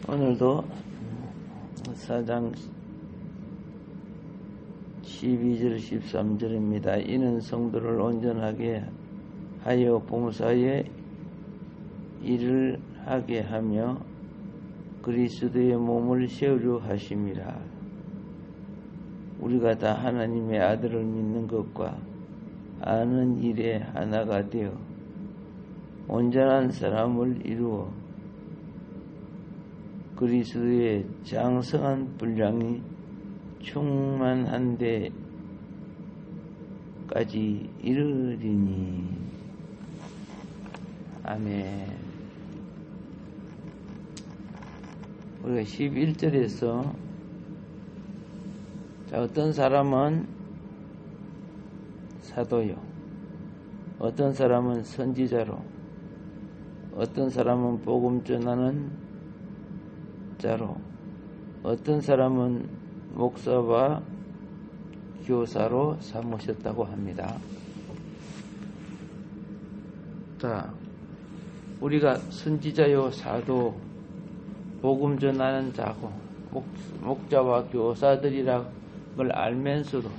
오늘도 4장 12절 13절입니다. 이는 성도를 온전하게 하여 봉사의 일을 하게 하며 그리스도의 몸을 세우려 하심이라. 우리가 다 하나님의 아들을 믿는 것과 아는 일에 하나가 되어 온전한 사람을 이루어 그리스도의 장성한 분량이 충만한 데까지 이르리니. 아멘. 우리가 11절에서 어떤 사람은 사도요, 어떤 사람은 선지자로, 어떤 사람은 복음 전하는 자로, 어떤 사람은 목사와 교사로 삼으셨다고 합니다. 자, 우리가 선지자요, 사도, 복음 전하는 자고 목자와 교사들이라는 걸 알면서도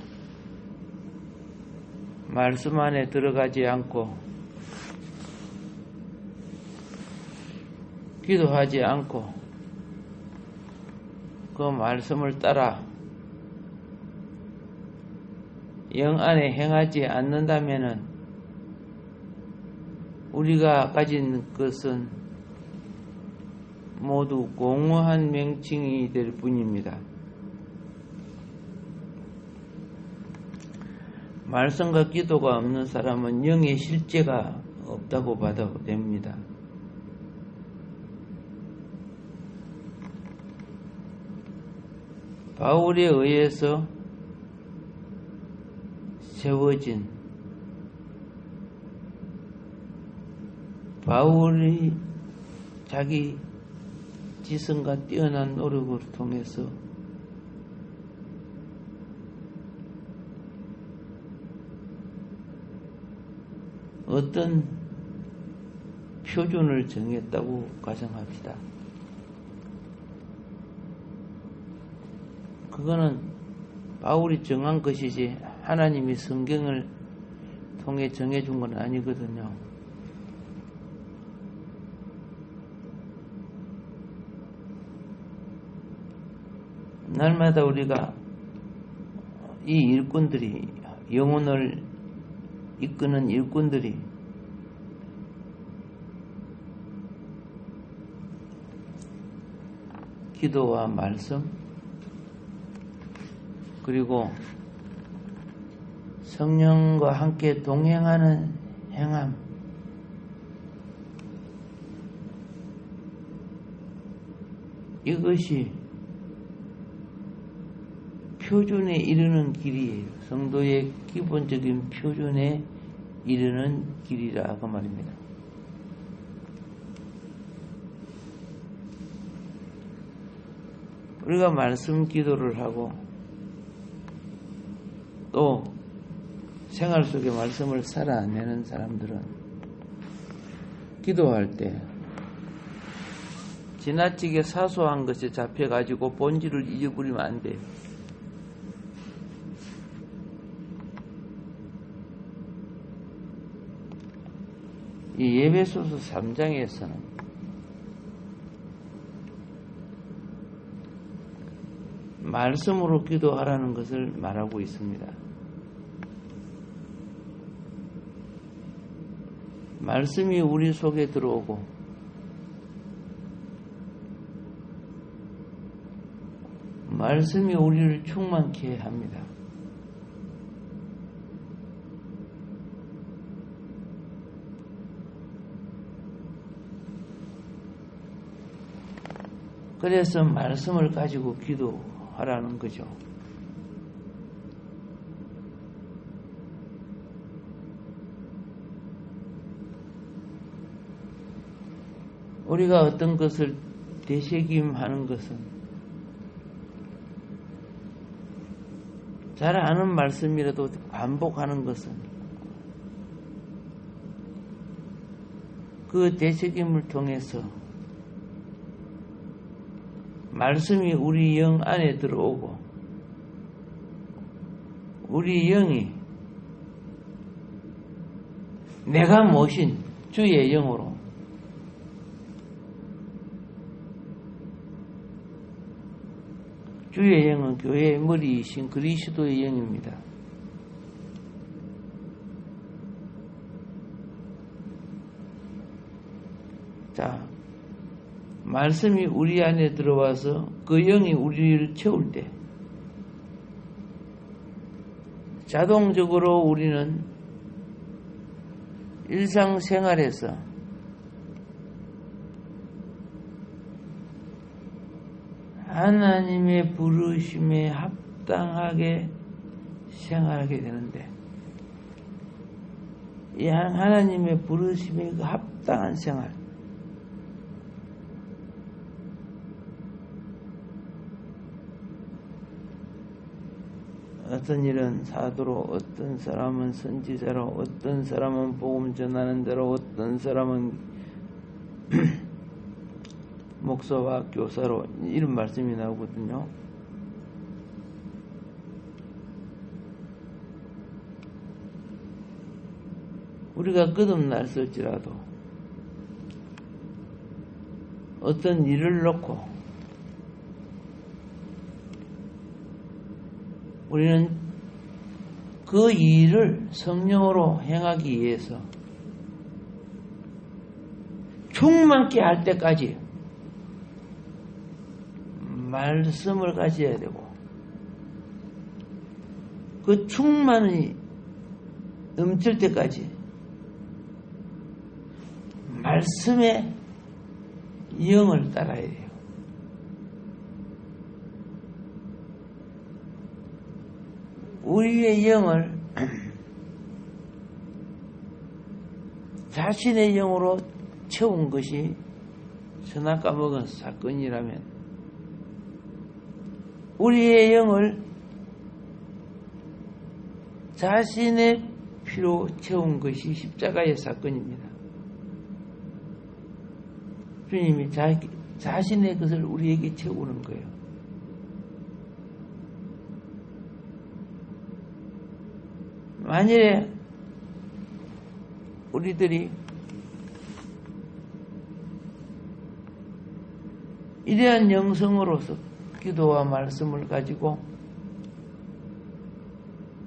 말씀 안에 들어가지 않고 기도하지 않고 그 말씀을 따라 영 안에 행하지 않는다면은 우리가 가진 것은 모두 공허한 명칭이 될 뿐입니다. 말씀과 기도가 없는 사람은 영의 실제가 없다고 봐도 됩니다. 바울에 의해서 세워진 바울이 자기 지성과 뛰어난 노력을 통해서 어떤 표준을 정했다고 가정합시다. 그거는 바울이 정한 것이지 하나님이 성경을 통해 정해준 건 아니거든요. 날마다 우리가 이 일꾼들이, 영혼을 이끄는 일꾼들이 기도와 말씀 그리고 성령과 함께 동행하는 행함, 이것이 표준에 이르는 길이에요. 성도의 기본적인 표준에 이르는 길이라 그 말입니다. 우리가 말씀 기도를 하고 또 생활 속에 말씀을 살아내는 사람들은 기도할 때 지나치게 사소한 것에 잡혀가지고 본질을 잊어버리면 안 돼요. 이 에베소서 3장에서는 말씀으로 기도하라는 것을 말하고 있습니다. 말씀이 우리 속에 들어오고 말씀이 우리를 충만케 합니다. 그래서 말씀을 가지고 기도하라는 거죠. 우리가 어떤 것을 되새김하는 것은 잘 아는 말씀이라도 반복하는 것은 그 되새김을 통해서 말씀이 우리 영 안에 들어오고 우리 영이 내가 모신 주의 영으로 주의 영은 교회의 머리이신 그리스도의 영입니다. 자, 말씀이 우리 안에 들어와서 그 영이 우리를 채울 때 자동적으로 우리는 일상생활에서 하나님의 부르심에 합당하게 생활하게 되는데 이 하나님의 부르심에 그 합당한 생활 어떤 일은 사도로, 어떤 사람은 선지자로, 어떤 사람은 복음 전하는 자로, 어떤 사람은 목사와 교사로 이런 말씀이 나오거든요. 우리가 거듭났을지라도 어떤 일을 놓고 우리는 그 일을 성령으로 행하기 위해서 충만케 할 때까지 말씀을 가져야 되고 그 충만이 넘칠 때까지 말씀의 영을 따라야 돼요. 우리의 영을 자신의 영으로 채운 것이 선악 까먹은 사건이라면 우리의 영을 자신의 피로 채운 것이 십자가의 사건입니다. 주님이 자신의 것을 우리에게 채우는 거예요. 만일에 우리들이 이러한 영성으로서 기도와 말씀을 가지고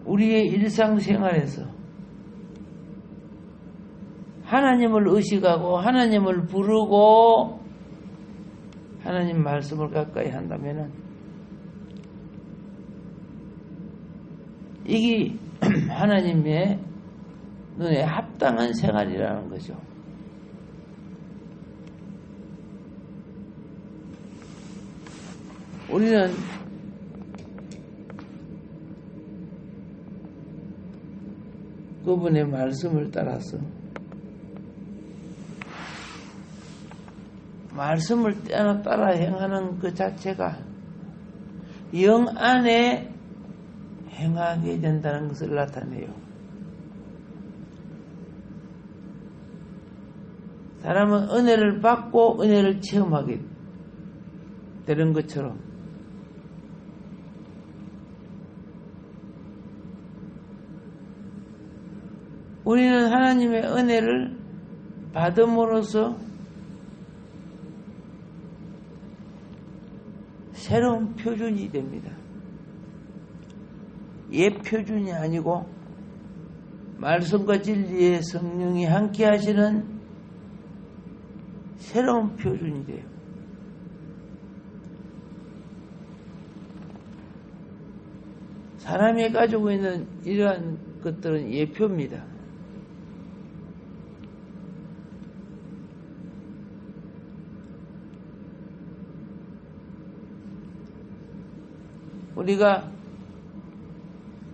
우리의 일상생활에서 하나님을 의식하고 하나님을 부르고 하나님 말씀을 가까이 한다면은 이게 하나님의 눈에 합당한 생활이라는 거죠. 우리는 그분의 말씀을 따라서 말씀을 따라 행하는 그 자체가 영 안에 행하게 된다는 것을 나타내요. 사람은 은혜를 받고 은혜를 체험하게 되는 것처럼 우리는 하나님의 은혜를 받음으로써 새로운 표준이 됩니다. 옛 표준이 아니고 말씀과 진리의 성령이 함께 하시는 새로운 표준이 돼요. 사람이 가지고 있는 이러한 것들은 예표입니다. 우리가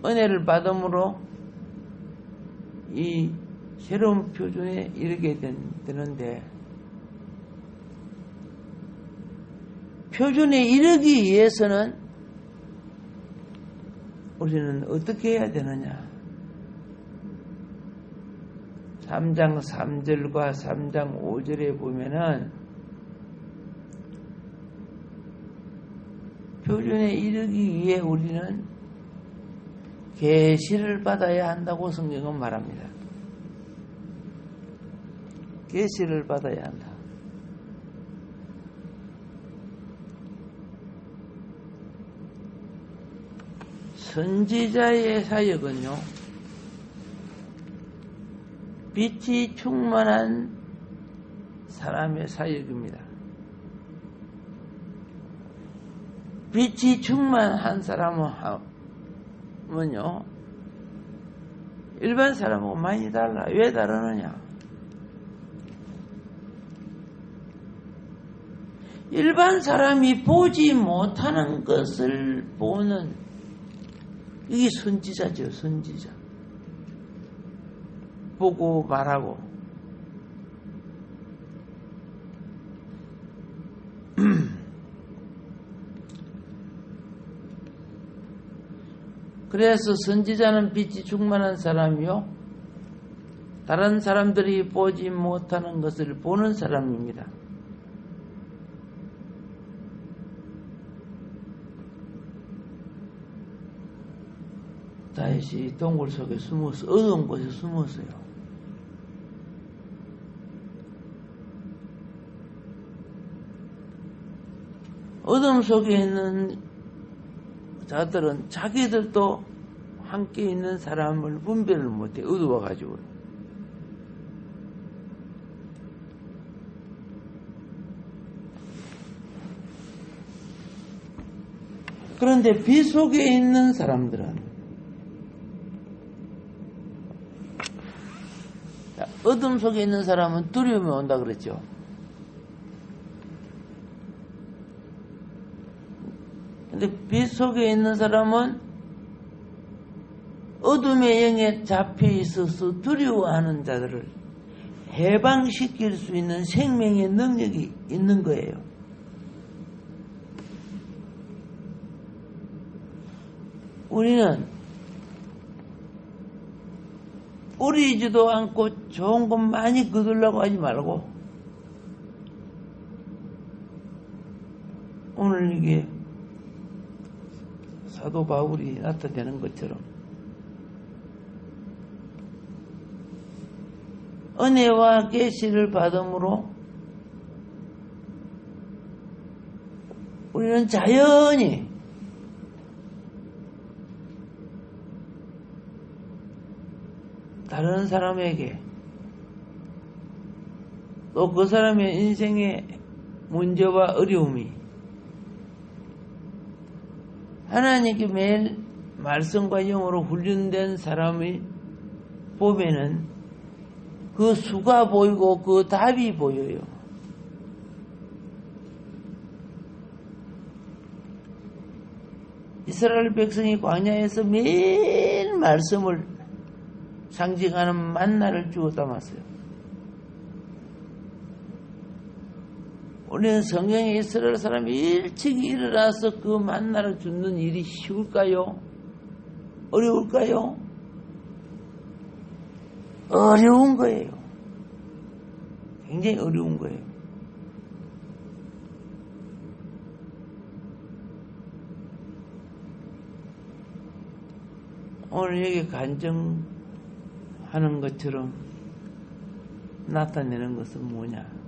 은혜를 받음으로 이 새로운 표준에 이르게 되는데 표준에 이르기 위해서는 우리는 어떻게 해야 되느냐? 3장 3절과 3장 5절에 보면은 표준에 이르기 위해 우리는 계시를 받아야 한다고 성경은 말합니다. 계시를 받아야 한다. 선지자의 사역은요, 빛이 충만한 사람의 사역입니다. 빛이 충만한 사람은요, 일반 사람하고 많이 달라. 왜 다르느냐? 일반 사람이 보지 못하는 것을 보는, 이게 선지자죠, 선지자. 보고 말하고. 그래서 선지자는 빛이 충만한 사람이요, 다른 사람들이 보지 못하는 것을 보는 사람입니다. 다윗이 동굴 속에 숨어서, 어두운 곳에 숨었어요. 어둠 속에 있는 자들은 자기들도 함께 있는 사람을 분별을 못해, 어두워가지고. 그런데 빛 속에 있는 사람들은, 어둠 속에 있는 사람은 두려움이 온다 그랬죠. 근데 빛 속에 있는 사람은 어둠의 영에 잡혀 있어서 두려워하는 자들을 해방시킬 수 있는 생명의 능력이 있는 거예요. 우리는 우리지도 않고 좋은 것 많이 거두려고 하지 말고, 오늘 이게 사도 바울이 나타내는 것처럼 은혜와 계시를 받음으로 우리는 자연히 다른 사람에게, 또 그 사람의 인생의 문제와 어려움이 하나님께 매일 말씀과 영으로 훈련된 사람이 보면은 그 수가 보이고 그 답이 보여요. 이스라엘 백성이 광야에서 매일 말씀을 상징하는 만나를 주워 담았어요. 우리는 성경에 이스라엘 사람이 일찍 일어나서 그 만나를 줍는 일이 쉬울까요? 어려울까요? 어려운 거예요. 굉장히 어려운 거예요. 오늘 여기 간증하는 것처럼 나타내는 것은 뭐냐?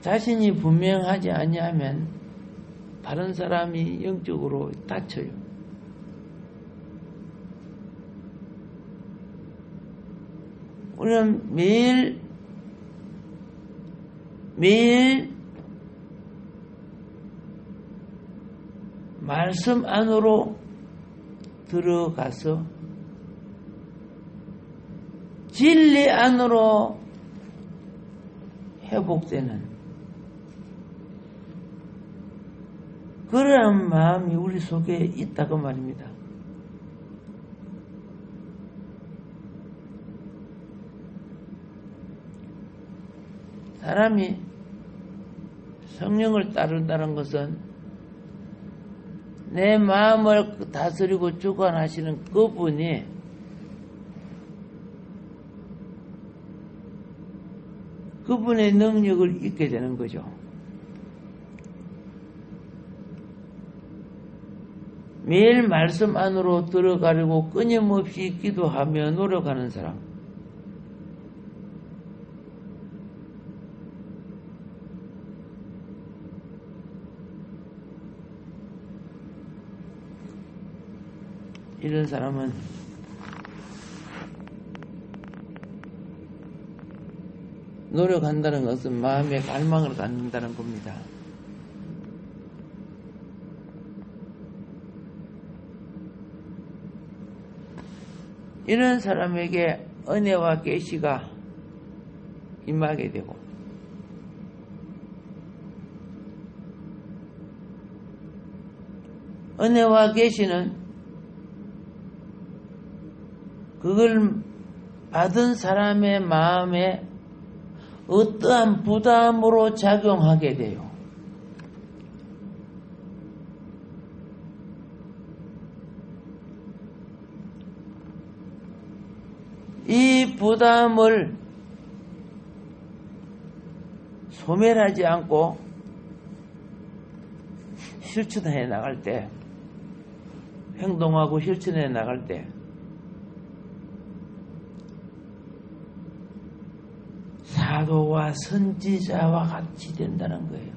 자신이 분명하지 아니하면 다른 사람이 영적으로 다쳐요. 우리는 매일 말씀 안으로 들어가서 진리 안으로 회복되는 그러한 마음이 우리 속에 있다고 말입니다. 사람이 성령을 따른다는 것은 내 마음을 다스리고 주관하시는 그분이 그분의 능력을 잊게 되는 거죠. 매일 말씀 안으로 들어가려고 끊임없이 기도하며 노력하는 사람, 이런 사람은 노력한다는 것은 마음의 갈망을 갖는다는 겁니다. 이런 사람에게 은혜와 계시가 임하게 되고, 은혜와 계시는 그걸 받은 사람의 마음에 어떠한 부담으로 작용하게 돼요. 이 부담을 소멸하지 않고 실천해 나갈 때, 행동하고 실천해 나갈 때 사도와 선지자와 같이 된다는 거예요.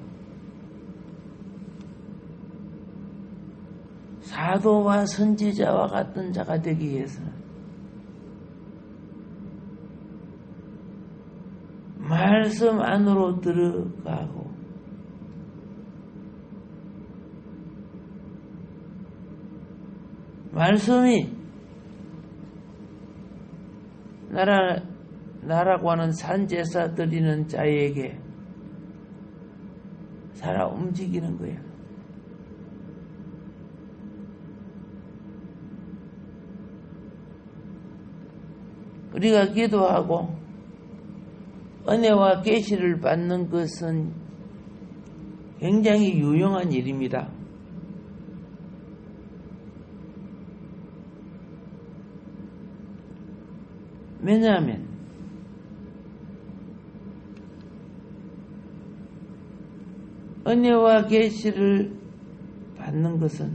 사도와 선지자와 같은 자가 되기 위해서는 말씀 안으로 들어가고 말씀이 나라고 하는 산제사 드리는 자에게 살아 움직이는 거예요. 우리가 기도하고 은혜와 계시를 받는 것은 굉장히 유용한 일입니다. 왜냐하면 은혜와 계시를 받는 것은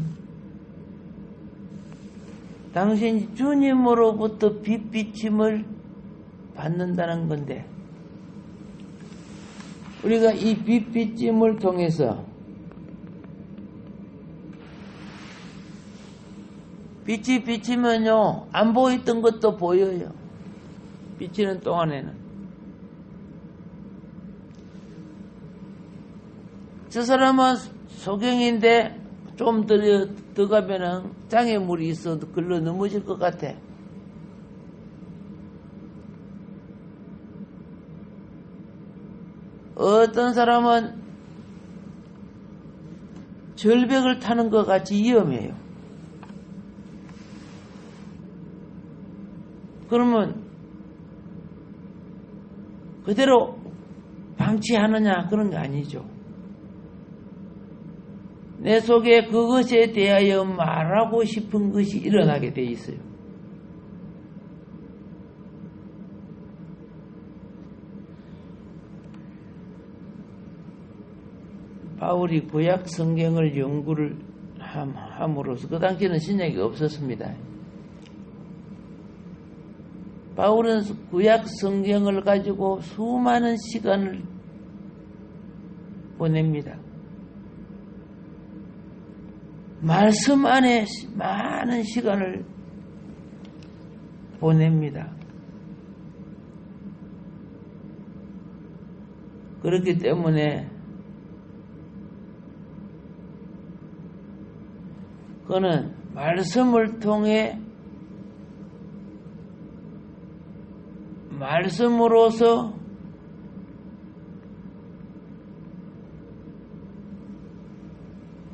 당신이 주님으로부터 빛비침을 받는다는 건데, 우리가 이 빛비침을 통해서 빛이 비치면요 안 보였던 것도 보여요. 비치는 동안에는 저 사람은 소경인데 좀 들어가면은 장애물이 있어도 글로 넘어질 것 같아. 어떤 사람은 절벽을 타는 것 같이 위험해요. 그러면 그대로 방치하느냐 그런 게 아니죠. 내 속에 그것에 대하여 말하고 싶은 것이 일어나게 돼 있어요. 바울이 구약 성경을 연구를 함으로써, 그 당시에는 신약이 없었습니다. 바울은 구약 성경을 가지고 수많은 시간을 보냅니다. 말씀 안에 많은 시간을 보냅니다. 그렇기 때문에 그는 말씀을 통해 말씀으로서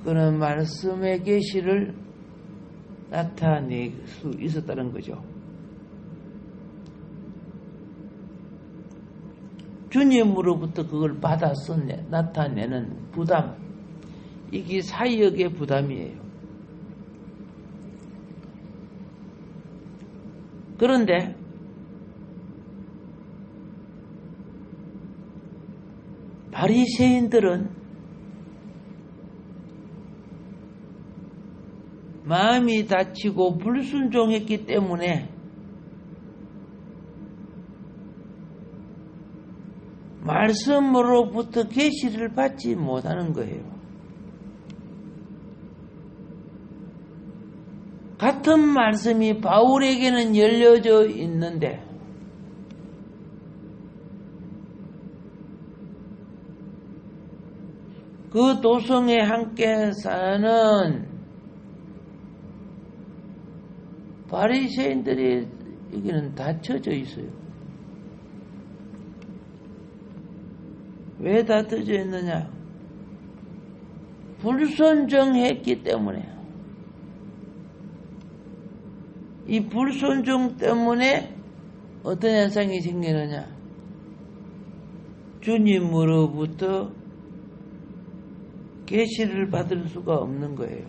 그는 말씀의 계시를 나타낼 수 있었다는 거죠. 주님으로부터 그걸 받아서 나타내는 부담, 이게 사역의 부담이에요. 그런데 바리새인들은 마음이 다치고 불순종했기 때문에 말씀으로부터 계시를 받지 못하는 거예요. 같은 말씀이 바울에게는 열려져 있는데 그 도성에 함께 사는 바리새인들이 여기는 닫혀져 있어요. 왜 닫혀져 있느냐? 불순종했기 때문에. 이 불순종 때문에 어떤 현상이 생기느냐? 주님으로부터 계시를 받을 수가 없는 거예요.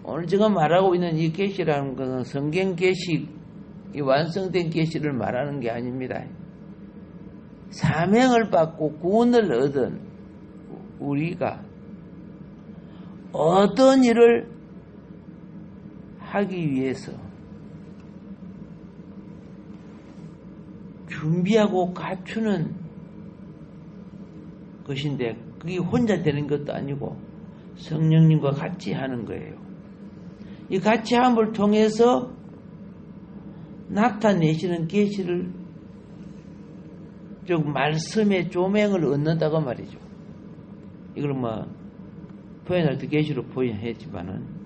오늘 제가 말하고 있는 이 계시라는 것은 성경 계시, 이 완성된 계시를 말하는 게 아닙니다. 사명을 받고 구원을 얻은 우리가 어떤 일을 하기 위해서 준비하고 갖추는 것인데 그게 혼자 되는 것도 아니고 성령님과 같이 하는 거예요. 이 같이 함을 통해서 나타내시는 계시를 즉 말씀의 조명을 얻는다고 말이죠. 이걸 뭐 표현할 때 계시로 표현했지만은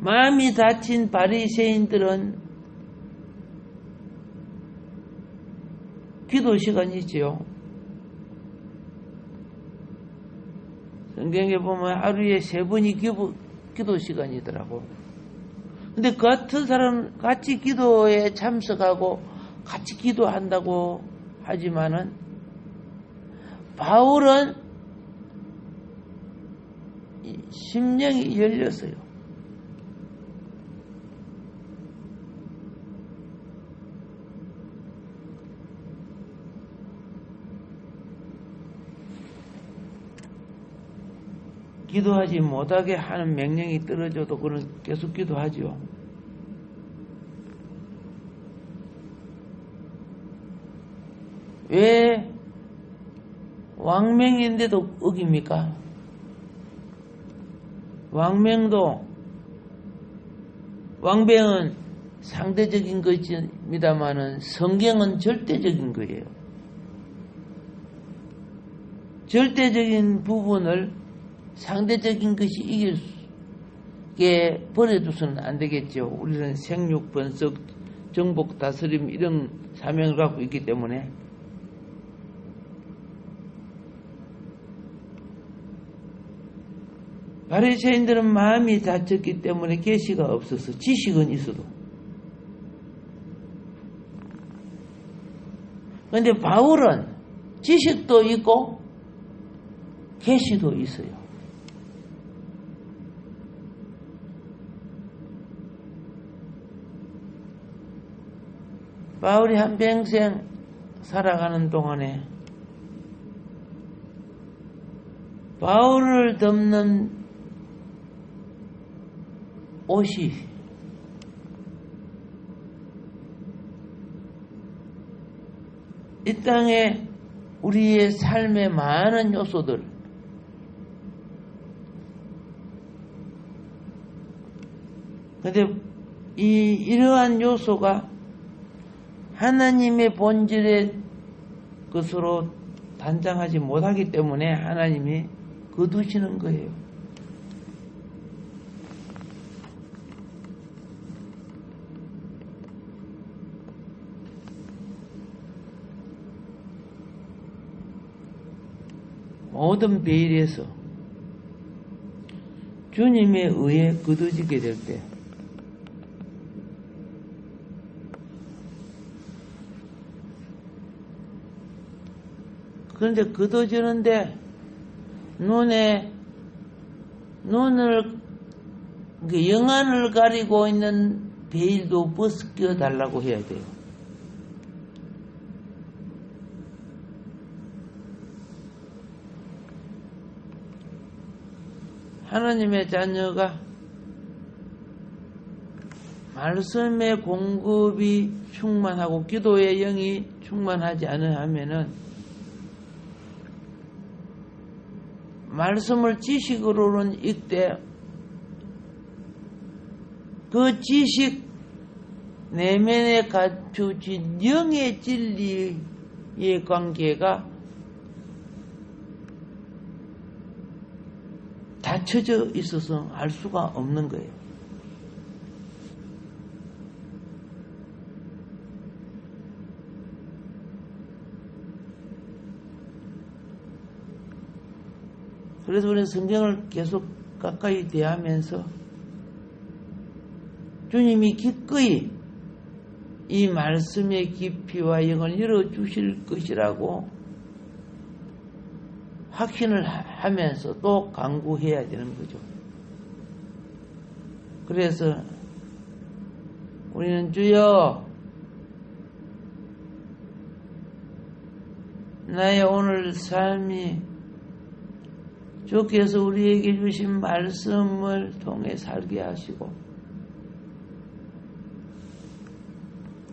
마음이 다친 바리새인들은 기도 시간이 있지요. 성경에 보면 하루에 3번이 기도 시간이더라고. 근데 같은 사람 같이 기도에 참석하고 같이 기도한다고 하지만은 바울은 심령이 열렸어요. 기도하지 못하게 하는 명령이 떨어져도 그는 계속 기도하죠. 왜 왕명인데도 어깁니까? 왕명은 상대적인 것입니다만은 성경은 절대적인 거예요. 절대적인 부분을 상대적인 것이 이기게 버려두서는 안 되겠죠. 우리는 생육, 번석, 정복, 다스림 이런 사명을 갖고 있기 때문에 바리새인들은 마음이 다쳤기 때문에 계시가 없어서 지식은 있어도 그런데 바울은 지식도 있고 계시도 있어요. 바울이 한평생 살아가는 동안에 바울을 덮는 옷이 이 땅에 우리의 삶의 많은 요소들 그런데 이러한 요소가 하나님의 본질의 것으로 단장하지 못하기 때문에 하나님이 거두시는 거예요. 모든 베일에서 주님의 의에 거두지게 될 때 그런데 거둬지는데 눈을 영안을 가리고 있는 베일도 벗겨 달라고 해야 돼요. 하나님의 자녀가 말씀의 공급이 충만하고 기도의 영이 충만하지 않으면은 말씀을 지식으로는 읽되 그 지식 내면에 갖춰진 영의 진리의 관계가 닫혀져 있어서 알 수가 없는 거예요. 그래서 우리는 성경을 계속 가까이 대하면서 주님이 기꺼이 이 말씀의 깊이와 영을 열어주실 것이라고 확신을 하면서 또 간구해야 되는 거죠. 그래서 우리는 주여 나의 오늘 삶이 주께서 우리에게 주신 말씀을 통해 살게 하시고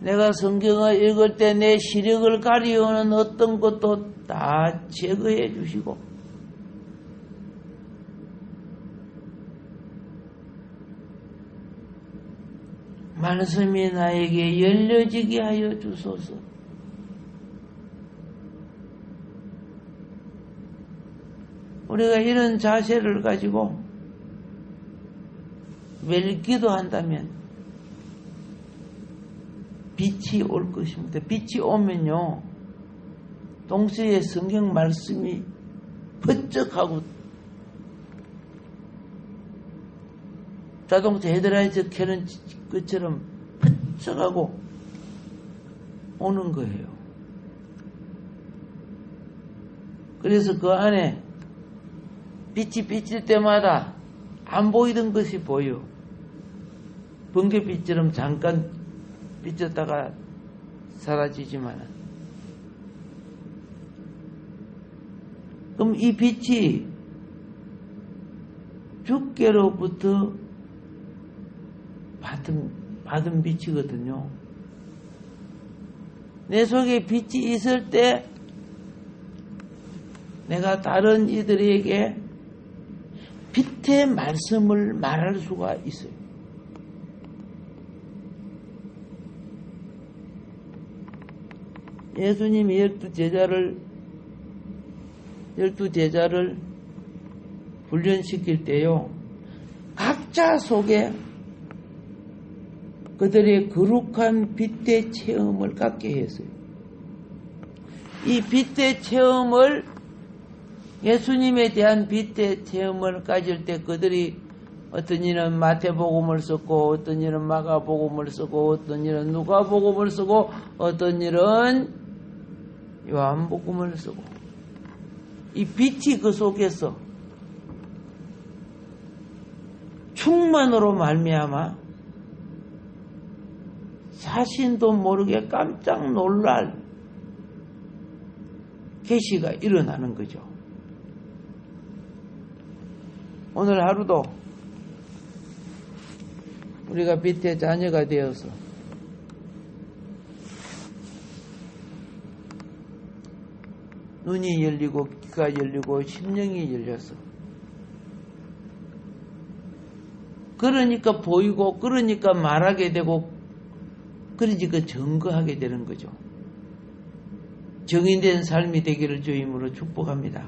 내가 성경을 읽을 때 내 시력을 가리우는 어떤 것도 다 제거해 주시고 말씀이 나에게 열려지게 하여 주소서. 우리가 이런 자세를 가지고 매일 기도한다면 빛이 올 것입니다. 빛이 오면요 동시에 성경 말씀이 번쩍하고 자동차 헤드라이트 켜는 것처럼 번쩍하고 오는 거예요. 그래서 그 안에 빛이 비칠 때마다 안 보이던 것이 보여. 번개빛처럼 잠깐 비쳤다가 사라지지만 그럼 이 빛이 주께로부터 받은 빛이거든요. 내 속에 빛이 있을 때 내가 다른 이들에게 빛의 말씀을 말할 수가 있어요. 예수님이 12제자를 훈련시킬 때요 각자 속에 그들의 거룩한 빛의 체험을 갖게 했어요. 이 빛의 체험을 예수님에 대한 빛의 체험을 가질 때 그들이 어떤 이는 마태복음을 썼고 어떤 이는 마가복음을 쓰고 어떤 이는 누가복음을 쓰고 어떤 이는 요한복음을 쓰고 이 빛이 그 속에서 충만으로 말미암아 자신도 모르게 깜짝 놀랄 계시가 일어나는 거죠. 오늘 하루도 우리가 빛의 자녀가 되어서 눈이 열리고 귀가 열리고 심령이 열려서 그러니까 보이고 그러니까 말하게 되고 그러니까 증거하게 되는 거죠. 정인된 삶이 되기를 주임으로 축복합니다.